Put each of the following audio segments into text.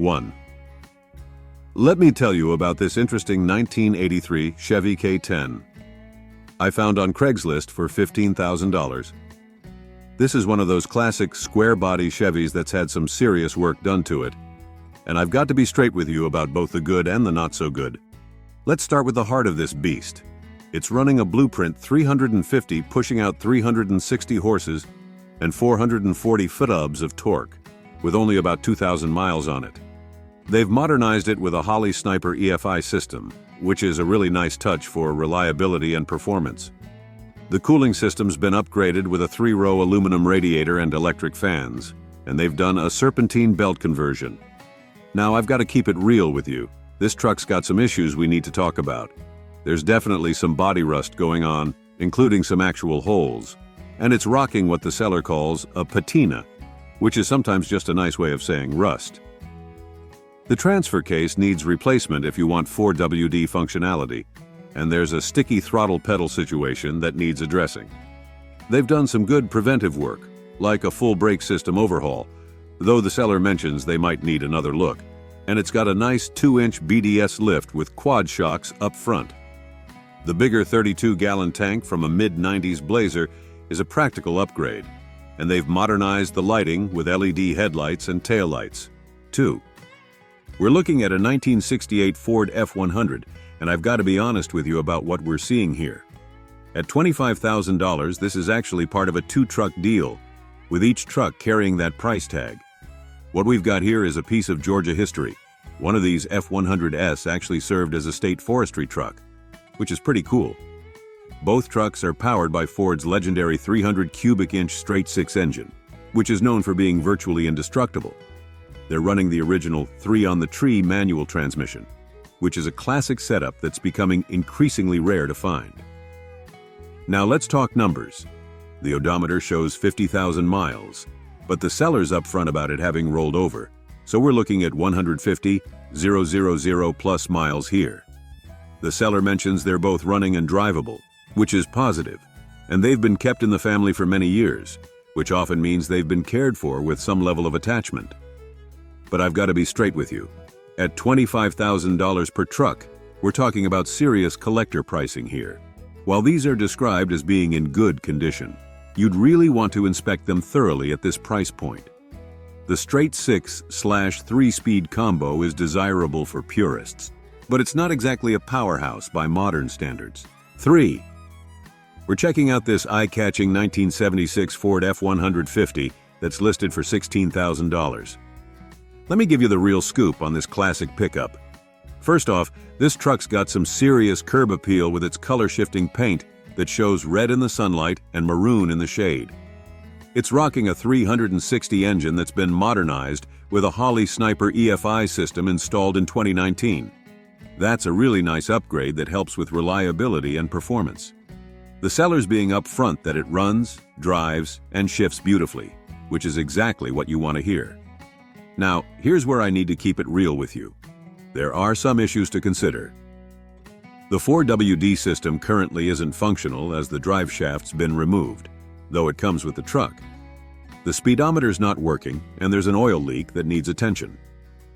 1. Let me tell you about this interesting 1983 Chevy K10 I found on Craigslist for $15,000. This is one of those classic square-body Chevys that's had some serious work done to it. And I've got to be straight with you about both the good and the not-so-good. Let's start with the heart of this beast. It's running a Blueprint 350 pushing out 360 horses and 440 foot-ubs of torque, with only about 2,000 miles on it. They've modernized it with a Holley Sniper EFI system, which is a really nice touch for reliability and performance. The cooling system's been upgraded with a 3-row aluminum radiator and electric fans, and they've done a serpentine belt conversion. Now, I've got to keep it real with you. This truck's got some issues we need to talk about. There's definitely some body rust going on, including some actual holes, and it's rocking what the seller calls a patina, which is sometimes just a nice way of saying rust. The transfer case needs replacement if you want 4WD functionality, and there's a sticky throttle pedal situation that needs addressing. They've done some good preventive work, like a full brake system overhaul, though the seller mentions they might need another look, and it's got a nice 2-inch BDS lift with quad shocks up front. The bigger 32-gallon tank from a mid-90s Blazer is a practical upgrade, and they've modernized the lighting with LED headlights and taillights, too. We're looking at a 1968 Ford F100, and I've got to be honest with you about what we're seeing here. At $25,000, this is actually part of a 2-truck deal, with each truck carrying that price tag. What we've got here is a piece of Georgia history. One of these F100S actually served as a state forestry truck, which is pretty cool. Both trucks are powered by Ford's legendary 300 cubic inch straight-six engine, which is known for being virtually indestructible. They're running the original 3-on-the-tree manual transmission, which is a classic setup that's becoming increasingly rare to find. Now let's talk numbers. The odometer shows 50,000 miles, but the seller's upfront about it having rolled over, so we're looking at 150,000 plus miles here. The seller mentions they're both running and drivable, which is positive, and they've been kept in the family for many years, which often means they've been cared for with some level of attachment. But I've got to be straight with you. At $25,000 per truck, we're talking about serious collector pricing here. While these are described as being in good condition, you'd really want to inspect them thoroughly at this price point. The straight 6/3-speed combo is desirable for purists, but it's not exactly a powerhouse by modern standards. 3. We're checking out this eye-catching 1976 Ford F150 that's listed for $16,000. Let me give you the real scoop on this classic pickup. First off, this truck's got some serious curb appeal with its color-shifting paint that shows red in the sunlight and maroon in the shade. It's rocking a 360 engine that's been modernized with a Holley Sniper EFI system installed in 2019. That's a really nice upgrade that helps with reliability and performance. The seller's being upfront that it runs, drives, and shifts beautifully, which is exactly what you want to hear. Now, here's where I need to keep it real with you. There are some issues to consider. The 4WD system currently isn't functional as the drive shaft's been removed, though it comes with the truck. The speedometer's not working, and there's an oil leak that needs attention.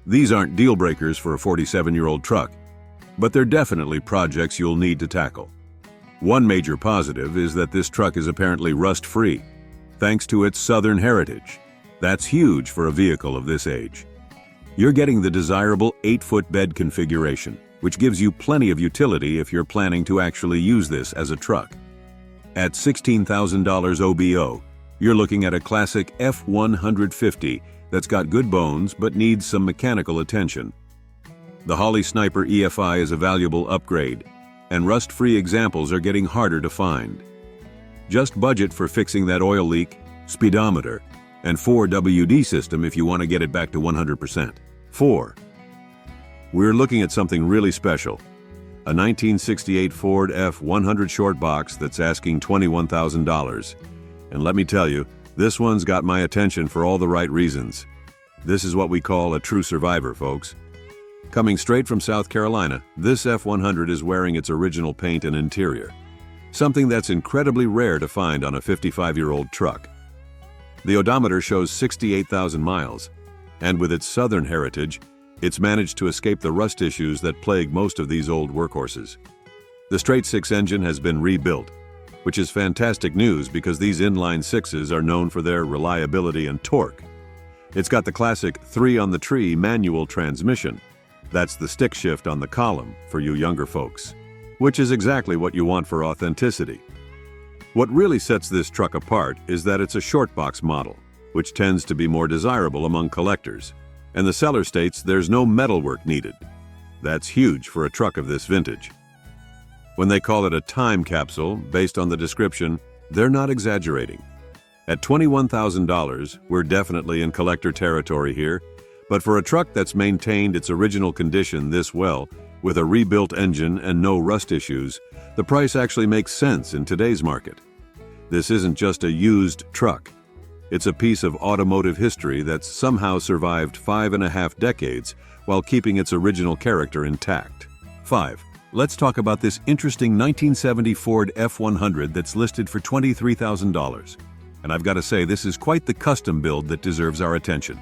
These aren't deal breakers for a 47-year-old truck, but they're definitely projects you'll need to tackle. One major positive is that this truck is apparently rust-free, thanks to its Southern heritage. That's huge for a vehicle of this age. You're getting the desirable 8-foot bed configuration, which gives you plenty of utility if you're planning to actually use this as a truck. At $16,000 OBO, you're looking at a classic F150 that's got good bones but needs some mechanical attention. The Holley Sniper EFI is a valuable upgrade, and rust-free examples are getting harder to find. Just budget for fixing that oil leak, speedometer, and 4WD system if you want to get it back to 100%. 4. We're looking at something really special. A 1968 Ford F100 short box that's asking $21,000. And let me tell you, this one's got my attention for all the right reasons. This is what we call a true survivor, folks. Coming straight from South Carolina, this F100 is wearing its original paint and interior, something that's incredibly rare to find on a 55-year-old truck. The odometer shows 68,000 miles, and with its Southern heritage, It's managed to escape the rust issues that plague most of these old workhorses. The straight-six engine has been rebuilt, which is fantastic news because these inline sixes are known for their reliability and torque. It's got the classic 3-on-the-tree manual transmission. That's the stick shift on the column for you younger folks, which is exactly what you want for authenticity. What really sets this truck apart is that it's a short box model, which tends to be more desirable among collectors, and the seller states there's no metalwork needed. That's huge for a truck of this vintage. When they call it a time capsule, based on the description, they're not exaggerating. At $21,000, we're definitely in collector territory here, but for a truck that's maintained its original condition this well, with a rebuilt engine and no rust issues, the price actually makes sense in today's market. This isn't just a used truck. It's a piece of automotive history that's somehow survived 5.5 decades while keeping its original character intact. 5. Let's talk about this interesting 1970 Ford F100 that's listed for $23,000. And I've got to say, this is quite the custom build that deserves our attention.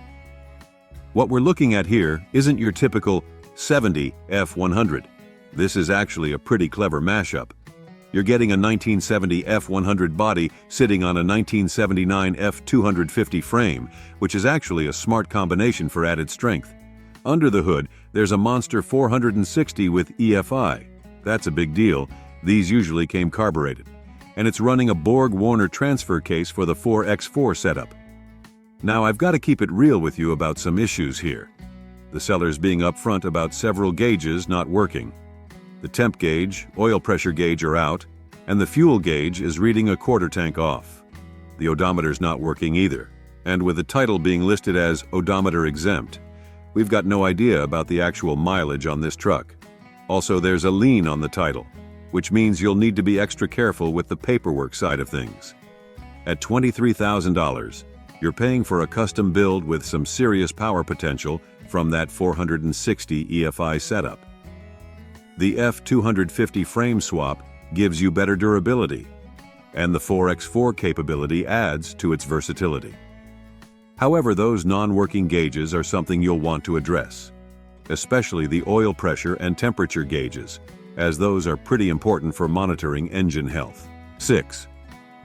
What we're looking at here isn't your typical 70 F100. This is actually a pretty clever mashup. You're getting a 1970 F100 body sitting on a 1979 F250 frame, which is actually a smart combination for added strength. Under the hood, there's a monster 460 with EFI. That's a big deal. These usually came carbureted. And it's running a Borg-Warner transfer case for the 4x4 setup. Now, I've got to keep it real with you about some issues here. The seller's being upfront about several gauges not working. The temp gauge, oil pressure gauge are out, and the fuel gauge is reading a quarter tank off. The odometer's not working either, and with the title being listed as odometer exempt, we've got no idea about the actual mileage on this truck. Also, there's a lien on the title, which means you'll need to be extra careful with the paperwork side of things. At $23,000, you're paying for a custom build with some serious power potential from that 460 EFI setup. The F250 frame swap gives you better durability, and the 4x4 capability adds to its versatility. However, those non-working gauges are something you'll want to address, especially the oil pressure and temperature gauges, as those are pretty important for monitoring engine health. 6.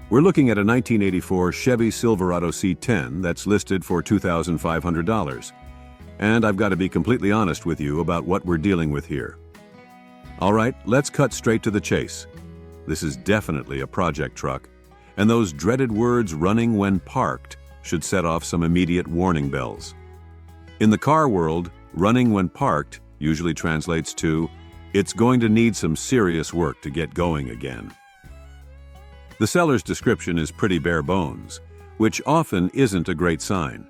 We're looking at a 1984 Chevy Silverado C10 that's listed for $2,500. And I've got to be completely honest with you about what we're dealing with here. All right, let's cut straight to the chase. This is definitely a project truck, and those dreaded words "running when parked" should set off some immediate warning bells. In the car world, running when parked usually translates to, it's going to need some serious work to get going again. The seller's description is pretty bare bones, which often isn't a great sign.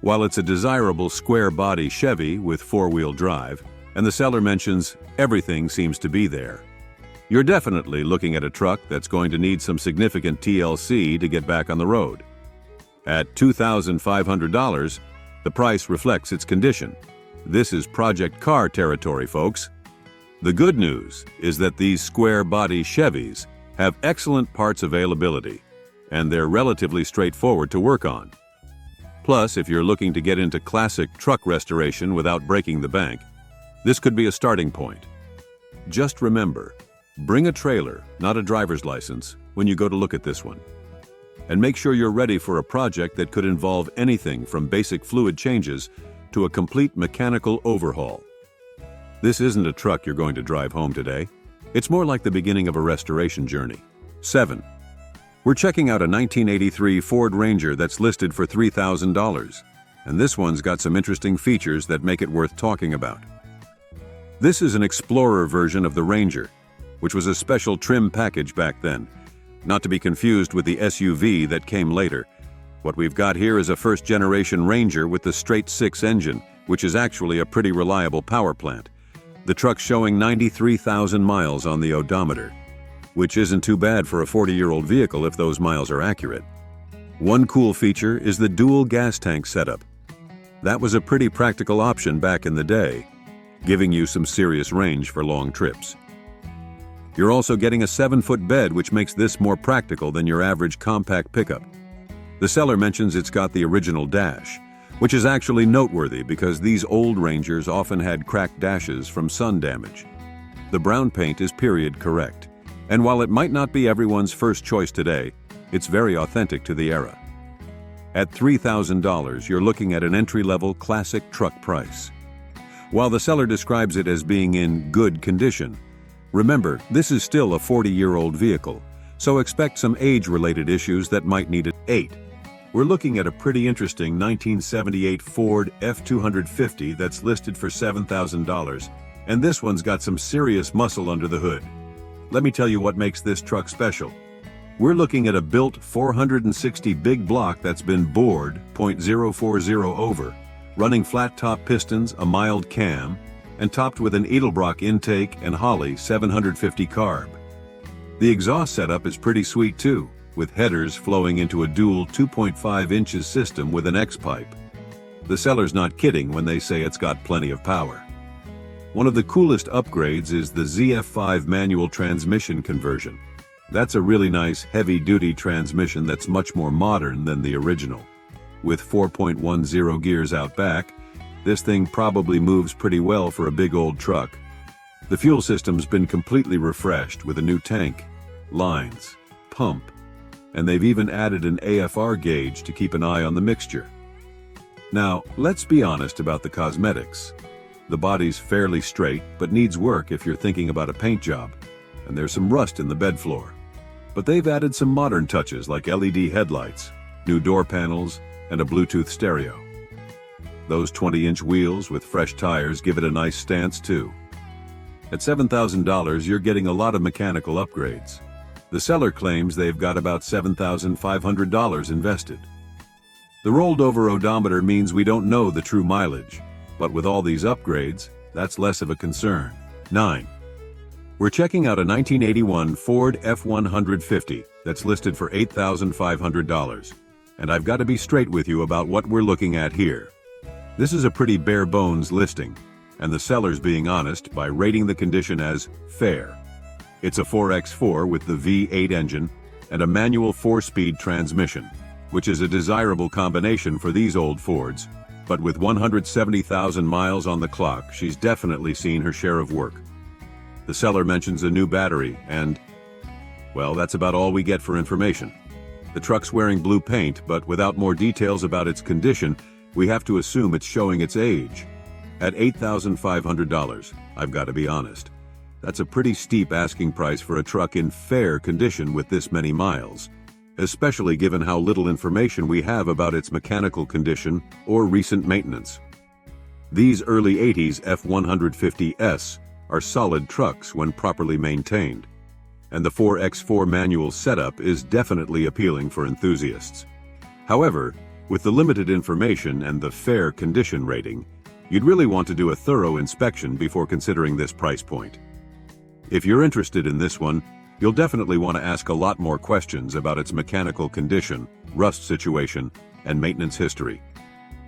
While it's a desirable square-body Chevy with four-wheel drive, and the seller mentions everything seems to be there, you're definitely looking at a truck that's going to need some significant TLC to get back on the road. At $2,500, the price reflects its condition. This is project car territory, folks. The good news is that these square-body Chevys have excellent parts availability, and they're relatively straightforward to work on. Plus, if you're looking to get into classic truck restoration without breaking the bank, this could be a starting point. Just remember, bring a trailer, not a driver's license, when you go to look at this one. And make sure you're ready for a project that could involve anything from basic fluid changes to a complete mechanical overhaul. This isn't a truck you're going to drive home today. It's more like the beginning of a restoration journey. 7. We're checking out a 1983 Ford Ranger that's listed for $3,000, and this one's got some interesting features that make it worth talking about. This is an Explorer version of the Ranger, which was a special trim package back then, not to be confused with the SUV that came later. What we've got here is a first-generation Ranger with the straight-six engine, which is actually a pretty reliable power plant. The truck's showing 93,000 miles on the odometer, which isn't too bad for a 40-year-old vehicle if those miles are accurate. One cool feature is the dual gas tank setup. That was a pretty practical option back in the day, giving you some serious range for long trips. You're also getting a 7-foot bed, which makes this more practical than your average compact pickup. The seller mentions it's got the original dash, which is actually noteworthy because these old Rangers often had cracked dashes from sun damage. The brown paint is period correct, and while it might not be everyone's first choice today, it's very authentic to the era. At $3,000, you're looking at an entry-level classic truck price. While the seller describes it as being in good condition, remember, this is still a 40-year-old vehicle, so expect some age-related issues that might need it. 8. We're looking at a pretty interesting 1978 Ford F-250 that's listed for $7,000, and this one's got some serious muscle under the hood. Let me tell you what makes this truck special. We're looking at a built 460 big block that's been bored .040 over, running flat-top pistons, a mild cam, and topped with an Edelbrock intake and Holley 750 carb. The exhaust setup is pretty sweet too, with headers flowing into a dual 2.5 inches system with an X-pipe. The seller's not kidding when they say it's got plenty of power. One of the coolest upgrades is the ZF5 manual transmission conversion. That's a really nice, heavy-duty transmission that's much more modern than the original. With 4.10 gears out back, this thing probably moves pretty well for a big old truck. The fuel system's been completely refreshed with a new tank, lines, pump, and they've even added an AFR gauge to keep an eye on the mixture. Now, let's be honest about the cosmetics. The body's fairly straight, but needs work if you're thinking about a paint job, and there's some rust in the bed floor. But they've added some modern touches like LED headlights, new door panels, and a Bluetooth stereo. Those 20-inch wheels with fresh tires give it a nice stance too. At $7,000, you're getting a lot of mechanical upgrades. The seller claims they've got about $7,500 invested. The rolled over odometer means we don't know the true mileage, but with all these upgrades, that's less of a concern. 9. We're checking out a 1981 Ford F-150 that's listed for $8,500, and I've got to be straight with you about what we're looking at here. This is a pretty bare-bones listing, and the seller's being honest by rating the condition as fair. It's a 4x4 with the V8 engine and a manual 4-speed transmission, which is a desirable combination for these old Fords, but with 170,000 miles on the clock, she's definitely seen her share of work. The seller mentions a new battery and, well, that's about all we get for information. The truck's wearing blue paint, but without more details about its condition, we have to assume it's showing its age. At $8,500, I've got to be honest. That's a pretty steep asking price for a truck in fair condition with this many miles, especially given how little information we have about its mechanical condition or recent maintenance. These early 80s F-150S are solid trucks when properly maintained, and the 4x4 manual setup is definitely appealing for enthusiasts. However, with the limited information and the fair condition rating, you'd really want to do a thorough inspection before considering this price point. If you're interested in this one, you'll definitely want to ask a lot more questions about its mechanical condition, rust situation, and maintenance history.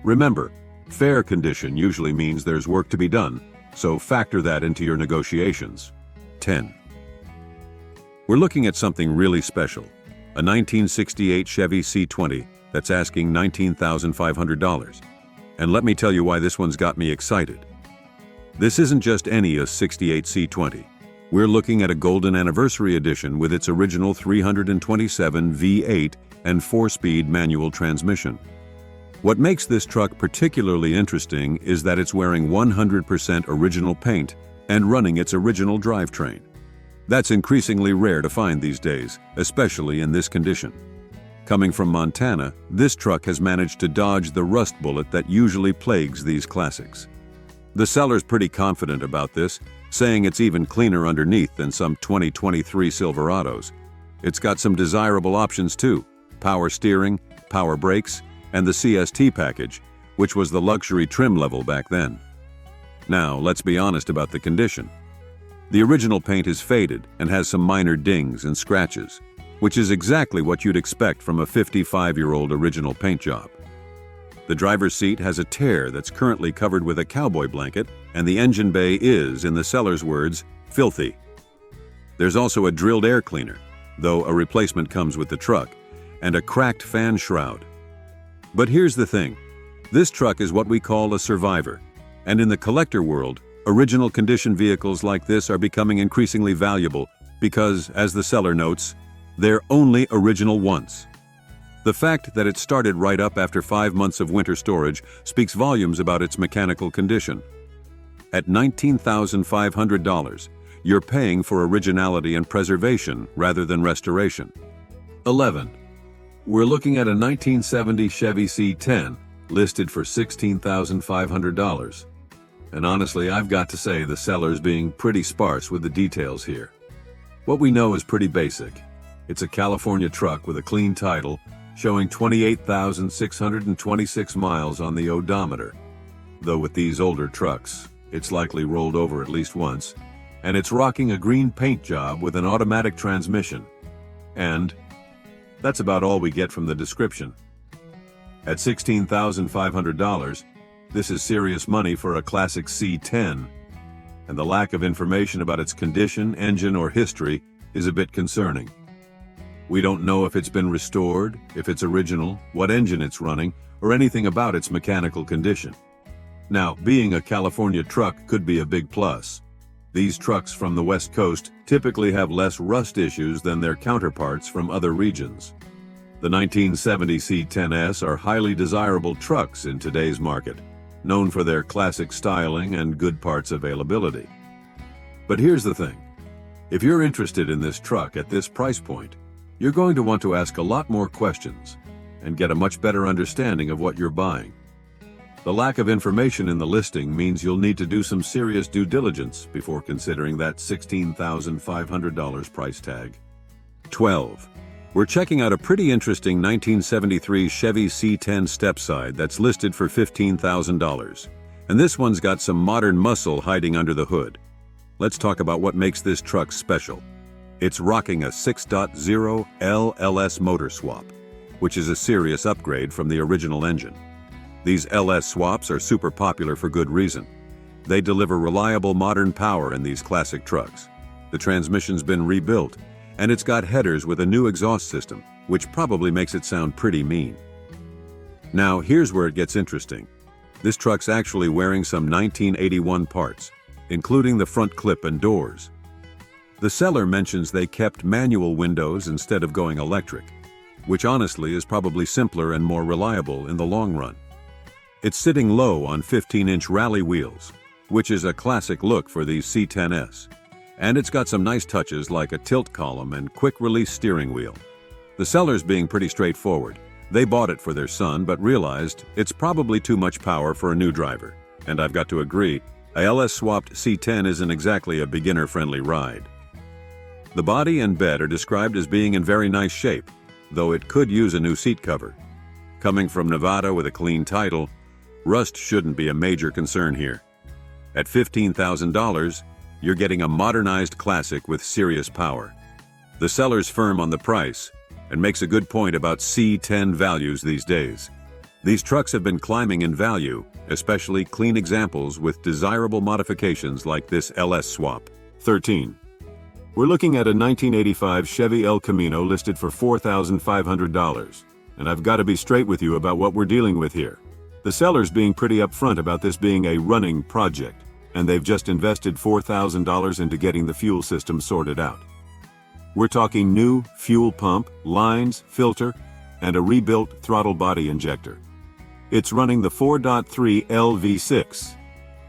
Remember, fair condition usually means there's work to be done, so factor that into your negotiations. 10. We're looking at something really special, a 1968 Chevy C20 that's asking $19,500. And let me tell you why this one's got me excited. This isn't just any '68 C20. We're looking at a Golden Anniversary Edition with its original 327 V8 and 4-speed manual transmission. What makes this truck particularly interesting is that it's wearing 100% original paint and running its original drivetrain. That's increasingly rare to find these days, especially in this condition. Coming from Montana, this truck has managed to dodge the rust bullet that usually plagues these classics. The seller's pretty confident about this, saying it's even cleaner underneath than some 2023 Silverados. It's got some desirable options too: power steering, power brakes, and the CST package, which was the luxury trim level back then. Now, let's be honest about the condition. The original paint is faded and has some minor dings and scratches, which is exactly what you'd expect from a 55-year-old original paint job. The driver's seat has a tear that's currently covered with a cowboy blanket, and the engine bay is, in the seller's words, filthy. There's also a drilled air cleaner, though a replacement comes with the truck, and a cracked fan shroud. But here's the thing. This truck is what we call a survivor, and in the collector world, original condition vehicles like this are becoming increasingly valuable because, as the seller notes, they're only original once. The fact that it started right up after 5 months of winter storage speaks volumes about its mechanical condition. At $19,500, you're paying for originality and preservation rather than restoration. 11. We're looking at a 1970 Chevy C10 listed for $16,500. And honestly, I've got to say the seller's being pretty sparse with the details here. What we know is pretty basic. It's a California truck with a clean title, showing 28,626 miles on the odometer. Though with these older trucks, it's likely rolled over at least once, and it's rocking a green paint job with an automatic transmission. And that's about all we get from the description. At $16,500, this is serious money for a classic C10, and the lack of information about its condition, engine, or history is a bit concerning. We don't know if it's been restored, if it's original, what engine it's running, or anything about its mechanical condition. Now, being a California truck could be a big plus. These trucks from the West Coast typically have less rust issues than their counterparts from other regions. The 1970 C10S are highly desirable trucks in today's market, known for their classic styling and good parts availability. But here's the thing. If you're interested in this truck at this price point, you're going to want to ask a lot more questions and get a much better understanding of what you're buying. The lack of information in the listing means you'll need to do some serious due diligence before considering that $16,500 price tag. 12. We're checking out a pretty interesting 1973 Chevy C10 stepside that's listed for $15,000. And this one's got some modern muscle hiding under the hood. Let's talk about what makes this truck special. It's rocking a 6.0 LS motor swap, which is a serious upgrade from the original engine. These LS swaps are super popular for good reason. They deliver reliable modern power in these classic trucks. The transmission's been rebuilt, and it's got headers with a new exhaust system, which probably makes it sound pretty mean. Now, here's where it gets interesting. This truck's actually wearing some 1981 parts, including the front clip and doors. The seller mentions they kept manual windows instead of going electric, which honestly is probably simpler and more reliable in the long run. It's sitting low on 15-inch rally wheels, which is a classic look for these C10S. And it's got some nice touches like a tilt column and quick-release steering wheel. The seller's being pretty straightforward. They bought it for their son but realized it's probably too much power for a new driver. And I've got to agree, a LS-swapped C10 isn't exactly a beginner-friendly ride. The body and bed are described as being in very nice shape, though it could use a new seat cover. Coming from Nevada with a clean title, rust shouldn't be a major concern here. At $15,000, you're getting a modernized classic with serious power. The seller's firm on the price and makes a good point about C10 values these days. These trucks have been climbing in value, especially clean examples with desirable modifications like this LS swap. 13. We're looking at a 1985 Chevy El Camino listed for $4,500. And I've got to be straight with you about what we're dealing with here. The seller's being pretty upfront about this being a running project, and they've just invested $4,000 into getting the fuel system sorted out. We're talking new fuel pump, lines, filter, and a rebuilt throttle body injector. It's running the 4.3 LV6.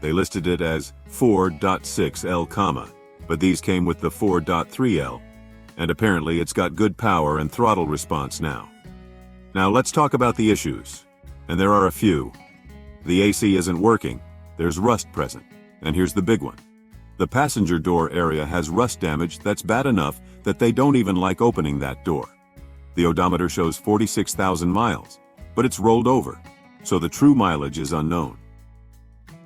They listed it as 4.6L, but these came with the 4.3L, and apparently it's got good power and throttle response now. Now let's talk about the issues, and there are a few. The AC isn't working, there's rust present, and here's the big one. The passenger door area has rust damage that's bad enough that they don't even like opening that door. The odometer shows 46,000 miles, but it's rolled over, so the true mileage is unknown.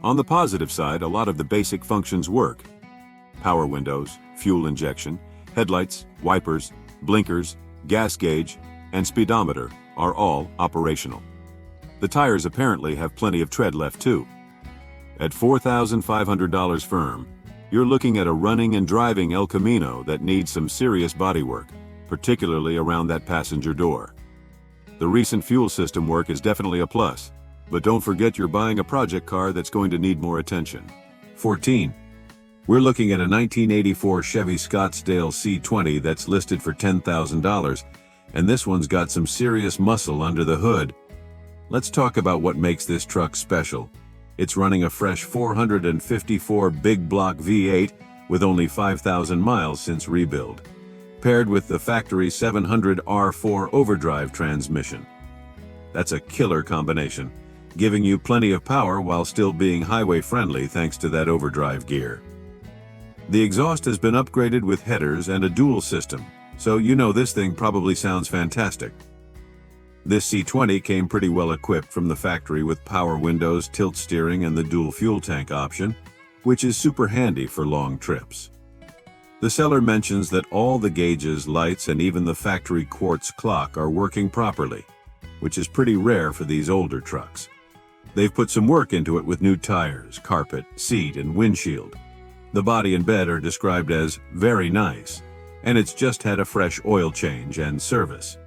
On the positive side, a lot of the basic functions work. Power windows, fuel injection, headlights, wipers, blinkers, gas gauge, and speedometer are all operational. The tires apparently have plenty of tread left too. At $4,500 firm, you're looking at a running and driving El Camino that needs some serious bodywork, particularly around that passenger door. The recent fuel system work is definitely a plus, but don't forget you're buying a project car that's going to need more attention. 14. We're looking at a 1984 Chevy Scottsdale C20 that's listed for $10,000, and this one's got some serious muscle under the hood. Let's talk about what makes this truck special. It's running a fresh 454 big block V8 with only 5,000 miles since rebuild, paired with the factory 700R4 overdrive transmission. That's a killer combination, giving you plenty of power while still being highway friendly thanks to that overdrive gear. The exhaust has been upgraded with headers and a dual system, so you know this thing probably sounds fantastic. This C20 came pretty well equipped from the factory with power windows, tilt steering, and the dual fuel tank option, which is super handy for long trips. The seller mentions that all the gauges, lights, and even the factory quartz clock are working properly, which is pretty rare for these older trucks. They've put some work into it with new tires, carpet, seat, and windshield. The body and bed are described as very nice, and it's just had a fresh oil change and service.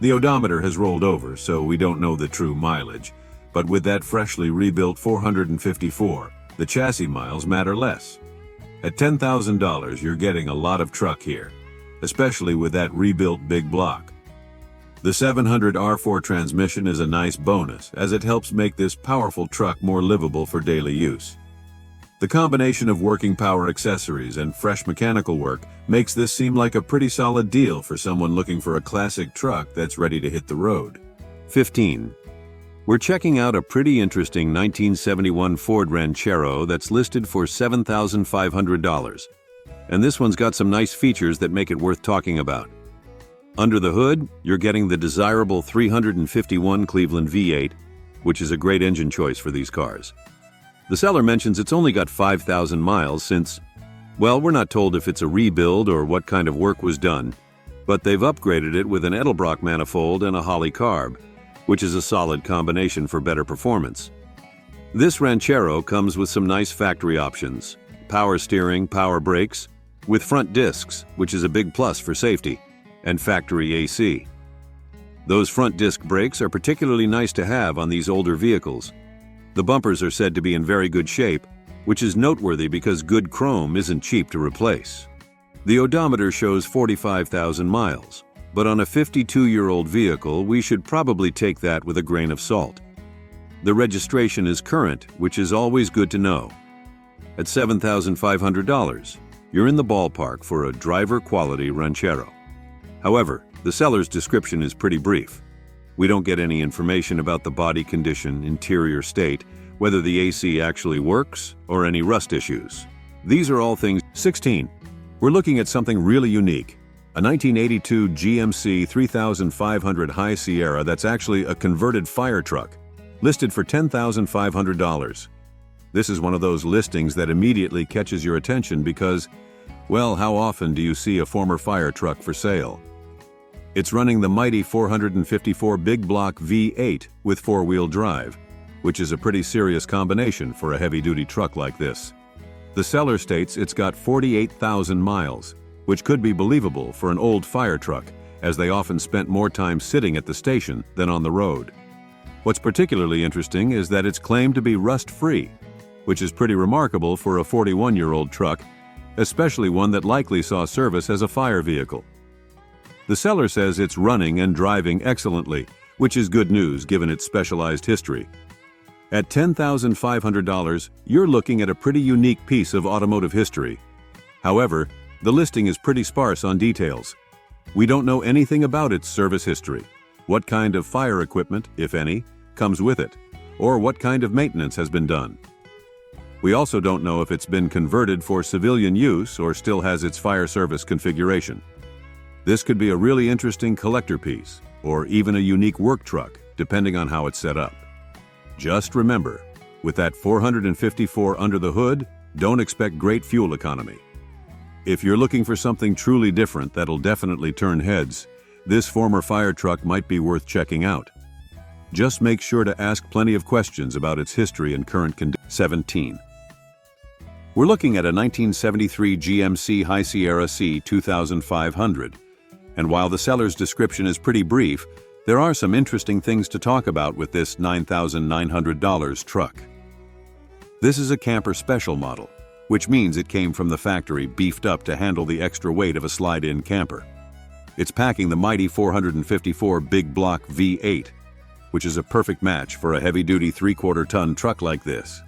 The odometer has rolled over, so we don't know the true mileage, but with that freshly rebuilt 454, the chassis miles matter less. At $10,000, you're getting a lot of truck here, especially with that rebuilt big block. The 700R4 transmission is a nice bonus, as it helps make this powerful truck more livable for daily use. The combination of working power accessories and fresh mechanical work makes this seem like a pretty solid deal for someone looking for a classic truck that's ready to hit the road. 15. We're checking out a pretty interesting 1971 Ford Ranchero that's listed for $7,500. And this one's got some nice features that make it worth talking about. Under the hood, you're getting the desirable 351 Cleveland V8, which is a great engine choice for these cars. The seller mentions it's only got 5,000 miles since, well, we're not told if it's a rebuild or what kind of work was done, but they've upgraded it with an Edelbrock manifold and a Holley carb, which is a solid combination for better performance. This Ranchero comes with some nice factory options: power steering, power brakes, with front discs, which is a big plus for safety, and factory AC. Those front disc brakes are particularly nice to have on these older vehicles. The bumpers are said to be in very good shape, which is noteworthy because good chrome isn't cheap to replace. The odometer shows 45,000 miles, but on a 52-year-old vehicle, we should probably take that with a grain of salt. The registration is current, which is always good to know. At $7,500, you're in the ballpark for a driver-quality Ranchero. However, the seller's description is pretty brief. We don't get any information about the body condition, interior state, whether the AC actually works, or any rust issues. These are all things. 16. We're looking at something really unique. A 1982 GMC 3500 High Sierra that's actually a converted fire truck, listed for $10,500. This is one of those listings that immediately catches your attention because, well, how often do you see a former fire truck for sale? It's running the mighty 454 big block V8 with four-wheel drive, which is a pretty serious combination for a heavy-duty truck like this. The seller states it's got 48,000 miles, which could be believable for an old fire truck, as they often spent more time sitting at the station than on the road. What's particularly interesting is that it's claimed to be rust-free, which is pretty remarkable for a 41-year-old truck, especially one that likely saw service as a fire vehicle. The seller says it's running and driving excellently, which is good news given its specialized history. At $10,500, you're looking at a pretty unique piece of automotive history. However, the listing is pretty sparse on details. We don't know anything about its service history, what kind of fire equipment, if any, comes with it, or what kind of maintenance has been done. We also don't know if it's been converted for civilian use or still has its fire service configuration. This could be a really interesting collector piece, or even a unique work truck, depending on how it's set up. Just remember, with that 454 under the hood, don't expect great fuel economy. If you're looking for something truly different that'll definitely turn heads, this former fire truck might be worth checking out. Just make sure to ask plenty of questions about its history and current condition. 17. We're looking at a 1973 GMC High Sierra C 2500. And while the seller's description is pretty brief, There are some interesting things to talk about with this $9,900 truck. This is a camper special model, which means it came from the factory beefed up to handle the extra weight of a slide-in camper. It's packing the mighty 454 big block V8, which is a perfect match for a heavy-duty 3/4-ton truck like this.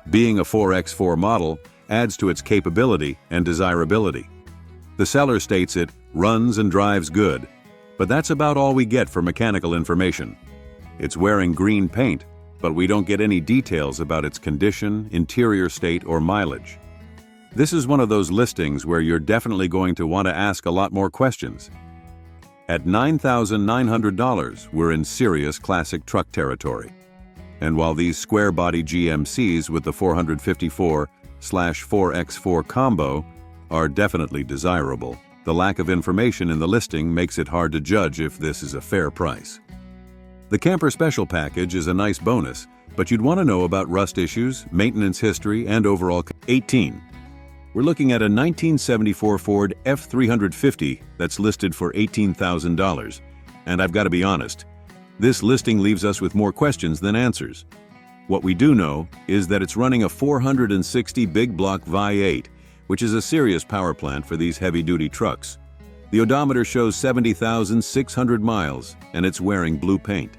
Being a 4x4 model adds to its capability and desirability. The seller states it runs and drives good, but that's about all we get for mechanical information. It's wearing green paint, but we don't get any details about its condition, interior state, or mileage. This is one of those listings where you're definitely going to want to ask a lot more questions. At $9,900, we're in serious classic truck territory. And while these square-body GMCs with the 454/4x4 combo are definitely desirable, the lack of information in the listing makes it hard to judge if this is a fair price. The Camper Special Package is a nice bonus, but you'd want to know about rust issues, maintenance history, and overall. 18. We're looking at a 1974 Ford F350 that's listed for $18,000, and I've got to be honest, this listing leaves us with more questions than answers. What we do know is that it's running a 460 big block V8, which is a serious power plant for these heavy-duty trucks. The odometer shows 70,600 miles, and it's wearing blue paint.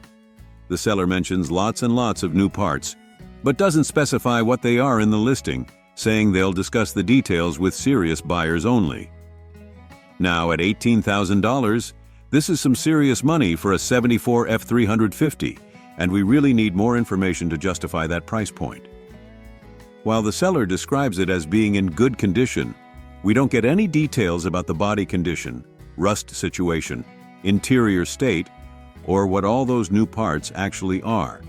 The seller mentions lots and lots of new parts, but doesn't specify what they are in the listing, saying they'll discuss the details with serious buyers only. Now, at $18,000, this is some serious money for a 74 F350, and we really need more information to justify that price point. While the seller describes it as being in good condition, we don't get any details about the body condition, rust situation, interior state, or what all those new parts actually are.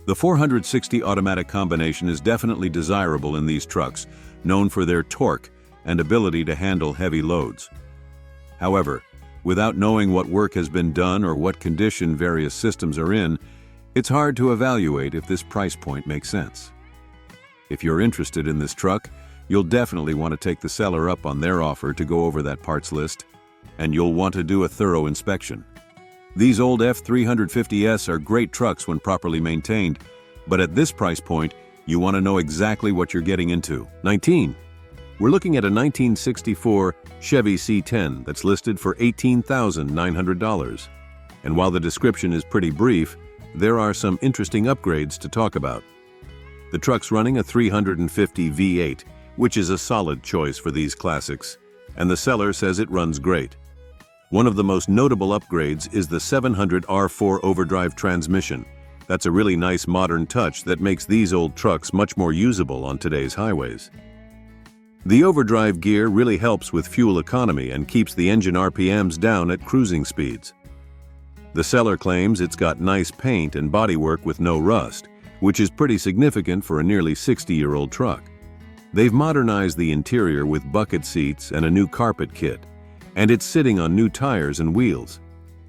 The 460 automatic combination is definitely desirable in these trucks, known for their torque and ability to handle heavy loads. However, without knowing what work has been done or what condition various systems are in, it's hard to evaluate if this price point makes sense. If you're interested in this truck, you'll definitely want to take the seller up on their offer to go over that parts list, and you'll want to do a thorough inspection. These old F350s are great trucks when properly maintained, but at this price point, you want to know exactly what you're getting into. 19. We're looking at a 1964 Chevy C10 that's listed for $18,900. And while the description is pretty brief, there are some interesting upgrades to talk about. The truck's running a 350 V8, which is a solid choice for these classics, and the seller says it runs great. One of the most notable upgrades is the 700 R4 overdrive transmission. That's a really nice modern touch that makes these old trucks much more usable on today's highways. The overdrive gear really helps with fuel economy and keeps the engine RPMs down at cruising speeds. The seller claims it's got nice paint and bodywork with no rust, which is pretty significant for a nearly 60-year-old truck. They've modernized the interior with bucket seats and a new carpet kit, and it's sitting on new tires and wheels.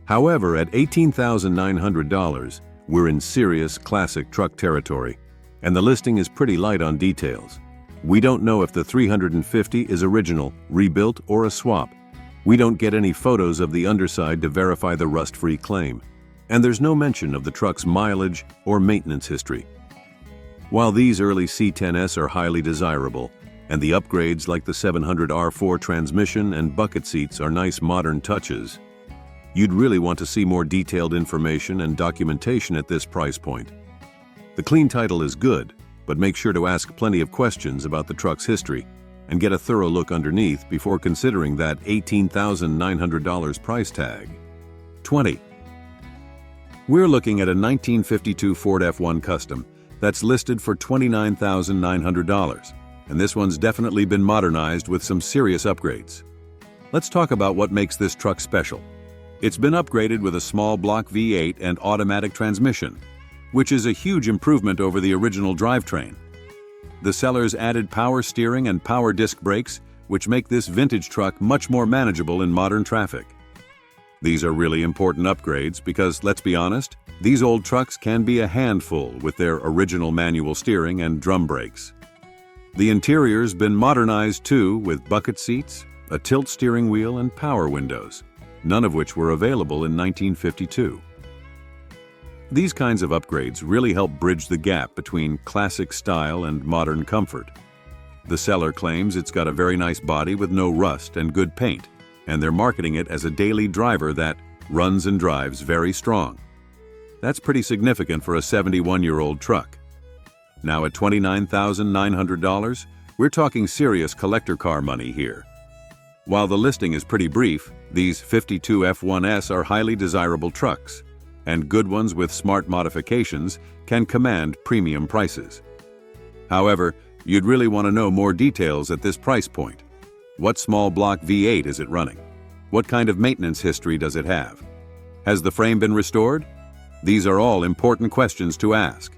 However, at $18,900, we're in serious classic truck territory, and the listing is pretty light on details. We don't know if the 350 is original, rebuilt, or a swap. We don't get any photos of the underside to verify the rust-free claim, and there's no mention of the truck's mileage or maintenance history. While these early C10s are highly desirable, and the upgrades like the 700 R4 transmission and bucket seats are nice modern touches, you'd really want to see more detailed information and documentation at this price point. The clean title is good, but make sure to ask plenty of questions about the truck's history and get a thorough look underneath before considering that $18,900 price tag. 20. We're looking at a 1952 Ford F1 Custom that's listed for $29,900, and this one's definitely been modernized with some serious upgrades. Let's talk about what makes this truck special. It's been upgraded with a small block V8 and automatic transmission, which is a huge improvement over the original drivetrain. The seller's added power steering and power disc brakes, which make this vintage truck much more manageable in modern traffic. These are really important upgrades because, let's be honest, these old trucks can be a handful with their original manual steering and drum brakes. The interior's been modernized too, with bucket seats, a tilt steering wheel, and power windows. none of which were available in 1952. These kinds of upgrades really help bridge the gap between classic style and modern comfort. The seller claims it's got a very nice body with no rust and good paint, and they're marketing it as a daily driver that runs and drives very strong. That's pretty significant for a 71-year-old truck. Now at $29,900, we're talking serious collector car money here. While the listing is pretty brief, these 52 F1S are highly desirable trucks, and good ones with smart modifications can command premium prices. However, you'd really want to know more details at this price point. What small block V8 is it running? What kind of maintenance history does it have? Has the frame been restored? These are all important questions to ask.